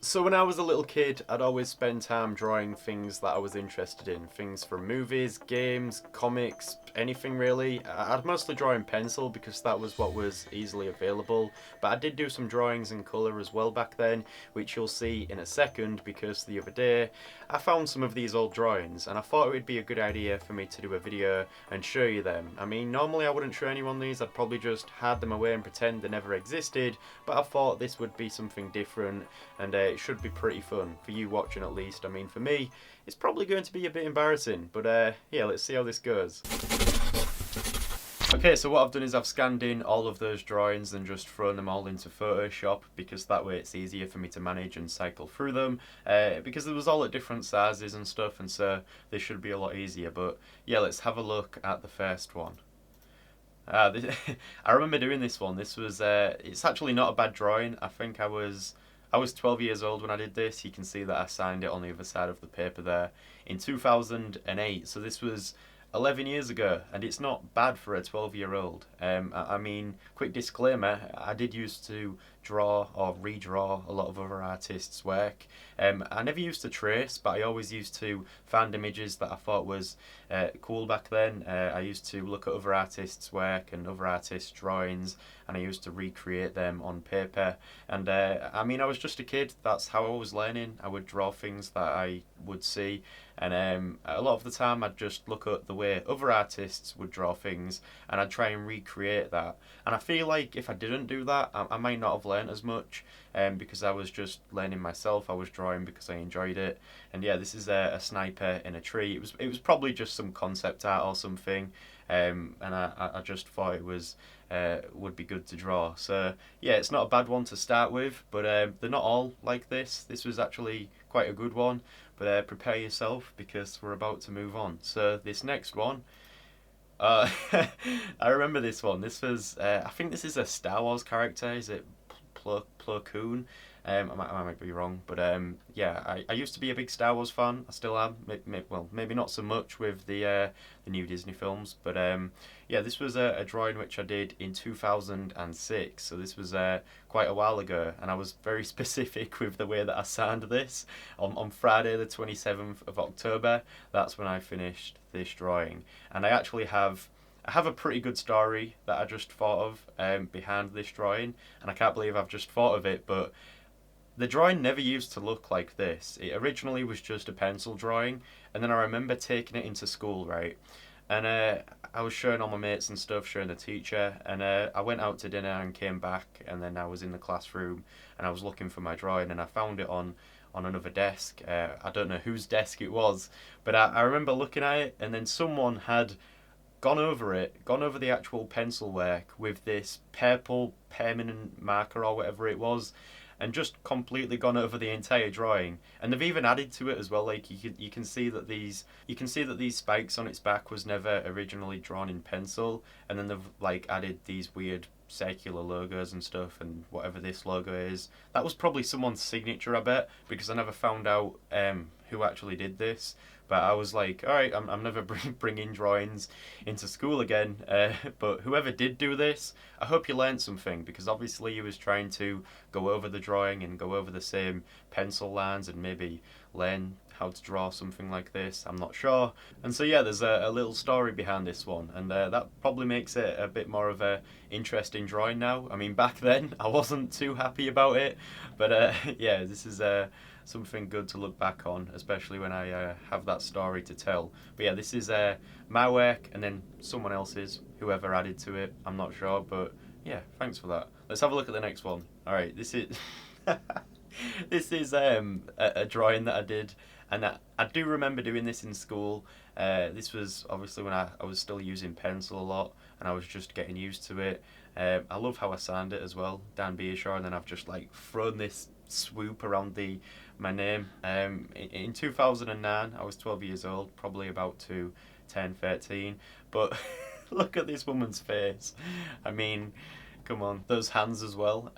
So when I was a little kid, I'd always spend time drawing things that I was interested in. Things from movies, games, comics, anything really. I'd mostly draw in pencil because that was what was easily available. But I did do some drawings in colour as well back then, which you'll see in a second, because the other day I found some of these old drawings and I thought it would be a good idea for me to do a video and show you them. I mean, normally I wouldn't show anyone these, I'd probably just hide them away and pretend they never existed, but I thought this would be something different, and it should be pretty fun for you watching at least. I mean, for me it's probably going to be a bit embarrassing, but yeah, let's see how this goes. Okay, so what I've done is I've scanned in all of those drawings and just thrown them all into Photoshop, because that way it's easier for me to manage and cycle through them, because it was all at different sizes and stuff, and so this should be a lot easier. But yeah, let's have a look at the first one. I remember doing this one. This was it's actually not a bad drawing. I think I was 12 years old when I did this. You can see that I signed it on the other side of the paper there in 2008. So this was 11 years ago, and it's not bad for a 12-year-old. I mean, quick disclaimer, I did used to draw or redraw a lot of other artists' work. I never used to trace, but I always used to find images that I thought was cool back then. I used to look at other artists' work and other artists' drawings, and I used to recreate them on paper. And I mean, I was just a kid. That's how I was learning. I would draw things that I would see, and a lot of the time I'd just look at the way other artists would draw things and I'd try and recreate that. And I feel like if I didn't do that, I might not have learned as much, because I was just learning myself. I was drawing because I enjoyed it. And yeah, this is a sniper in a tree. It was probably just some concept art or something, and I just thought it was would be good to draw. So yeah, it's not a bad one to start with, but they're not all like this. This was actually quite a good one, but prepare yourself because we're about to move on. So this next one, I remember this one. This was I think this is a Star Wars character. Is it Plo Koon? I might be wrong, but yeah, I used to be a big Star Wars fan. I still am. Well, maybe not so much with the new Disney films, but yeah, this was a drawing which I did in 2006. So this was quite a while ago, and I was very specific with the way that I signed this. On Friday, the 27th of October, that's when I finished this drawing, and I actually have a pretty good story that I just thought of behind this drawing, and I can't believe I've just thought of it, but the drawing never used to look like this. It originally was just a pencil drawing, and then I remember taking it into school, right? And I was showing all my mates and stuff, showing the teacher, and I went out to dinner and came back, and then I was in the classroom, and I was looking for my drawing, and I found it on another desk. I don't know whose desk it was, but I remember looking at it, and then someone had gone over the actual pencil work with this purple permanent marker or whatever it was, and just completely gone over the entire drawing. And they've even added to it as well. Like you can see that these spikes on its back was never originally drawn in pencil, and then they've like added these weird circular logos and stuff, and whatever this logo is, that was probably someone's signature, I bet, because I never found out who actually did this. But I was like, all right, I'm never bringing drawings into school again. But whoever did do this, I hope you learned something, because obviously you was trying to go over the drawing and go over the same pencil lines and maybe learn how to draw something like this. I'm not sure. And so yeah, there's a little story behind this one, and that probably makes it a bit more of a interesting drawing now. I mean, back then I wasn't too happy about it, but yeah, this is something good to look back on, especially when I have that story to tell. But yeah, this is my work, and then someone else's, whoever added to it, I'm not sure, but yeah, thanks for that. Let's have a look at the next one. Alright, this is this is a drawing that I did, and I do remember doing this in school. This was obviously when I was still using pencil a lot, and I was just getting used to it. I love how I signed it as well, Dan Beardshaw, and then I've just like thrown this swoop around my name. In 2009, I was 12 years old, probably about to 10, 13, but look at this woman's face. I mean, come on, those hands as well.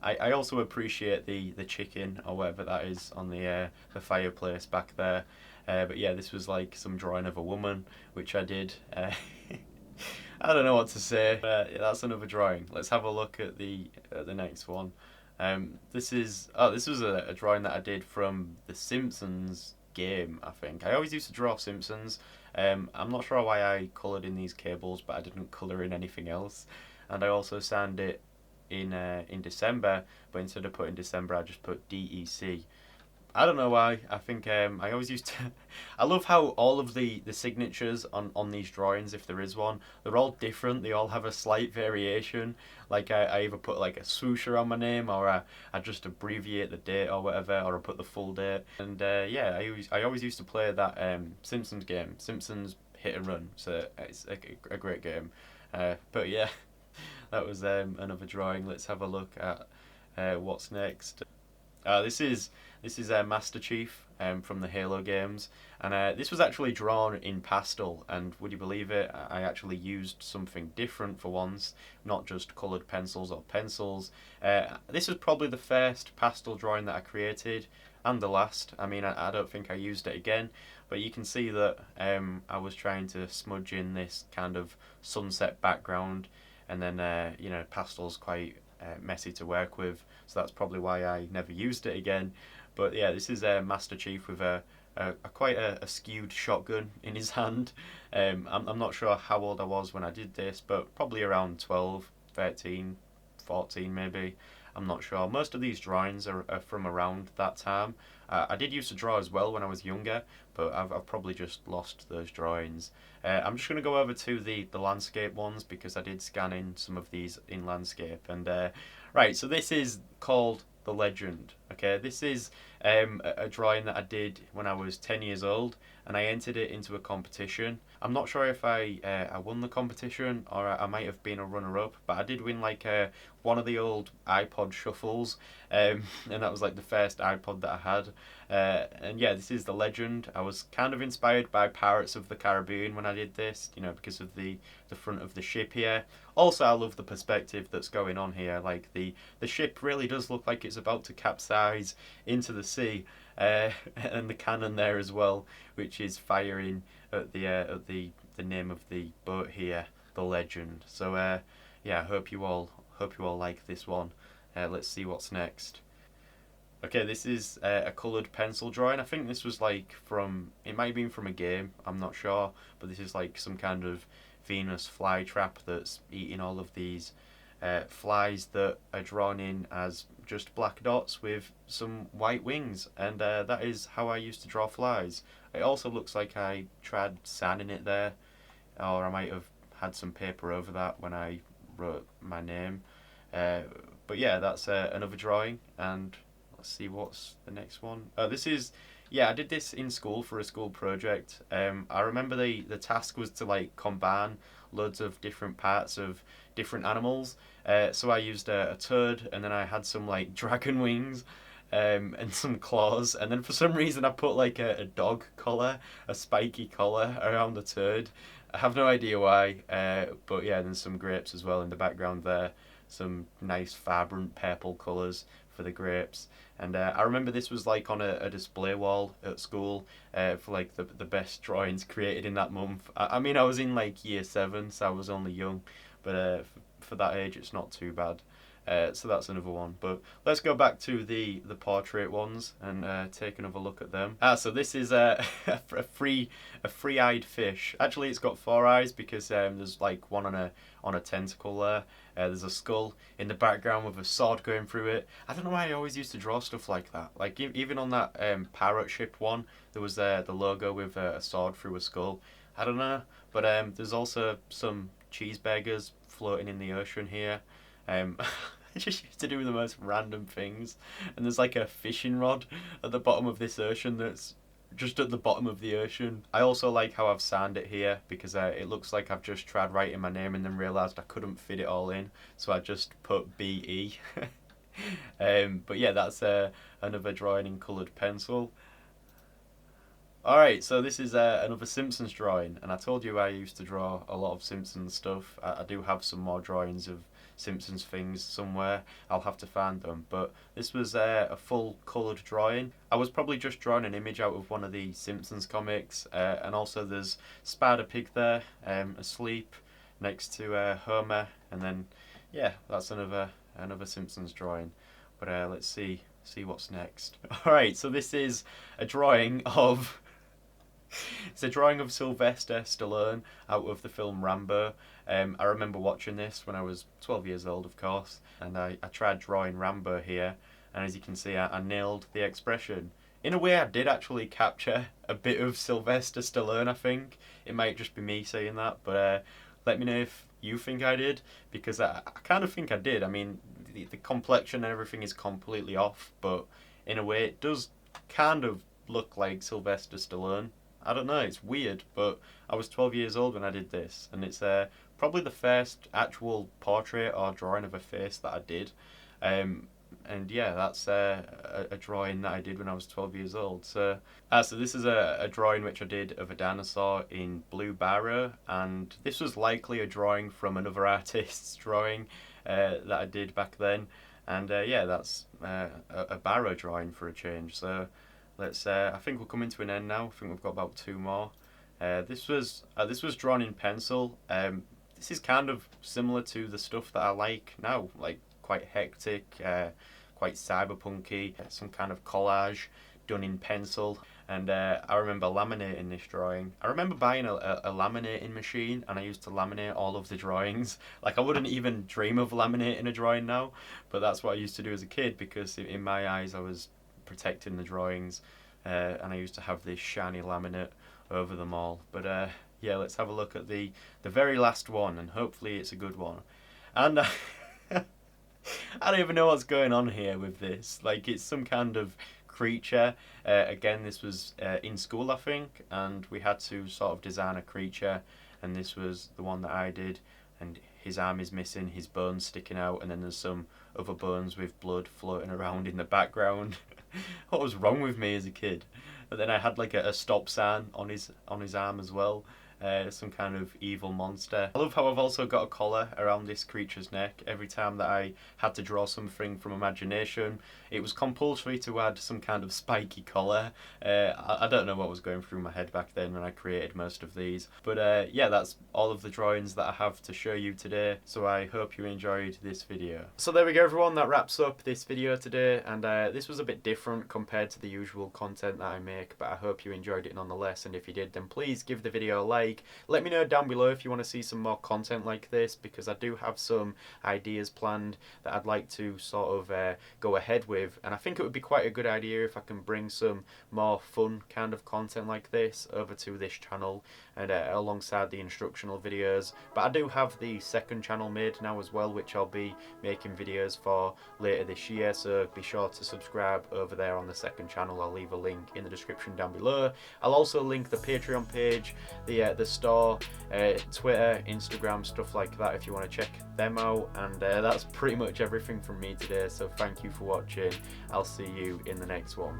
I also appreciate the chicken or whatever that is on the fireplace back there. But yeah, this was like some drawing of a woman, which I did. I don't know what to say. Yeah, that's another drawing. Let's have a look at the next one. This was a drawing that I did from the Simpsons game. I think I always used to draw Simpsons. I'm not sure why I coloured in these cables, but I didn't colour in anything else. And I also signed it in December, but instead of putting December, I just put DEC. I don't know why. I think I always used to. I love how all of the signatures on these drawings, if there is one, they're all different. They all have a slight variation. Like I either put like a swoosher on my name, or I just abbreviate the date or whatever, or I put the full date. And yeah, I always used to play that Simpsons game, Simpsons Hit and Run. So it's a great game. But yeah, that was another drawing. Let's have a look at what's next. This is Master Chief from the Halo games, and this was actually drawn in pastel. And would you believe it? I actually used something different for once, not just coloured pencils or pencils. This was probably the first pastel drawing that I created, and the last. I mean, I don't think I used it again, but you can see that I was trying to smudge in this kind of sunset background, and then you know, pastel's quite messy to work with, so that's probably why I never used it again. But yeah, this is Master Chief with a quite a skewed shotgun in his hand. I'm not sure how old I was when I did this, but probably around 12, 13, 14 maybe. I'm not sure. Most of these drawings are from around that time. I did used to draw as well when I was younger, but I've probably just lost those drawings. I'm just going to go over to the landscape ones, because I did scan in some of these in landscape. And right, so this is called The Legend. Okay, this is a drawing that I did when I was 10 years old, and I entered it into a competition. I'm not sure if I won the competition, or I might have been a runner-up, but I did win like one of the old iPod shuffles, and that was like the first iPod that I had. And yeah, this is The Legend. I was kind of inspired by Pirates of the Caribbean when I did this, you know, because of the front of the ship here. Also, I love the perspective that's going on here. Like the ship really does look like it's about to capsize into the sea, and the cannon there as well, which is firing at the name of the boat here, The Legend. So yeah, I hope you all like this one. Let's see what's next. Okay, this is a coloured pencil drawing. I think this was like it might have been from a game, I'm not sure, but this is like some kind of Venus flytrap that's eating all of these flies that are drawn in as just black dots with some white wings, and that is how I used to draw flies. It also looks like I tried sanding it there, or I might have had some paper over that when I wrote my name. But yeah, that's another drawing, and let's see what's the next one. This is, yeah, I did this in school for a school project. I remember the task was to like combine loads of different parts of different animals. So I used a turd, and then I had some like dragon wings, and some claws, and then for some reason I put like a dog collar, a spiky collar around the turd. I have no idea why, but yeah, then some grapes as well in the background there. Some nice vibrant purple colours for the grapes. And I remember this was like on a display wall at school for like the best drawings created in that month. I mean, I was in like year 7, so I was only young, but for that age it's not too bad. So that's another one. But let's go back to the portrait ones and take another look at them. So this is a free-eyed fish. Actually, it's got 4 eyes because there's like one on a tentacle there. There's a skull in the background with a sword going through it. I don't know why I always used to draw stuff like that. Like even on that pirate ship one, there was the logo with a sword through a skull. I don't know, but there's also some cheeseburgers floating in the ocean here. I just used to do the most random things, and there's like a fishing rod at the bottom of this ocean that's just at the bottom of the ocean. I also like how I've signed it here, because it looks like I've just tried writing my name and then realised I couldn't fit it all in, so I just put BE. But yeah, that's another drawing in coloured pencil. Alright, so this is another Simpsons drawing, and I told you I used to draw a lot of Simpsons stuff. I do have some more drawings of Simpsons things somewhere. I'll have to find them, but this was a full coloured drawing. I was probably just drawing an image out of one of the Simpsons comics, and also there's Spider Pig there, asleep next to Homer, and then yeah, that's another Simpsons drawing. But let's see what's next. Alright, so this is a drawing of it's a drawing of Sylvester Stallone out of the film Rambo. I remember watching this when I was 12 years old, of course, and I tried drawing Rambo here, and as you can see, I nailed the expression. In a way, I did actually capture a bit of Sylvester Stallone, I think. It might just be me saying that, but let me know if you think I did, because I kind of think I did. I mean, the complexion and everything is completely off, but in a way, it does kind of look like Sylvester Stallone. I don't know, it's weird, but I was 12 years old when I did this, and it's probably the first actual portrait or drawing of a face that I did. And yeah, that's a drawing that I did when I was 12 years old. So this is a drawing which I did of a dinosaur in blue biro, and this was likely a drawing from another artist's drawing that I did back then. And yeah, that's a biro drawing for a change. So let's. I think we're coming to an end now. I think we've got about 2 more. This was drawn in pencil. This is kind of similar to the stuff that I like now, like quite hectic, quite cyberpunky, some kind of collage done in pencil. And I remember laminating this drawing. I remember buying a laminating machine, and I used to laminate all of the drawings. Like, I wouldn't even dream of laminating a drawing now, but that's what I used to do as a kid, because in my eyes I was protecting the drawings, and I used to have this shiny laminate over them all. But yeah, let's have a look at the very last one, and hopefully it's a good one. And I don't even know what's going on here with this. Like, it's some kind of creature. Again, this was in school, I think, and we had to sort of design a creature, and this was the one that I did. And his arm is missing, his bone's sticking out, and then there's some other bones with blood floating around in the background. What was wrong with me as a kid? But then I had like a stop sign on his arm as well. Some kind of evil monster. I love how I've also got a collar around this creature's neck. Every time that I had to draw something from imagination, it was compulsory to add some kind of spiky collar. I don't know what was going through my head back then when I created most of these. But yeah, that's all of the drawings that I have to show you today. So I hope you enjoyed this video. So there we go, everyone. That wraps up this video today. And this was a bit different compared to the usual content that I make, but I hope you enjoyed it nonetheless. And if you did, then please give the video a like. Let me know down below if you want to see some more content like this, because I do have some ideas planned that I'd like to sort of go ahead with, and I think it would be quite a good idea if I can bring some more fun kind of content like this over to this channel, and alongside the instructional videos. But I do have the second channel made now as well, which I'll be making videos for later this year, so be sure to subscribe over there on the second channel. I'll leave a link in the description down below. I'll also link the Patreon page, the store, Twitter, Instagram, stuff like that if you want to check them out. And that's pretty much everything from me today, so thank you for watching. I'll see you in the next one.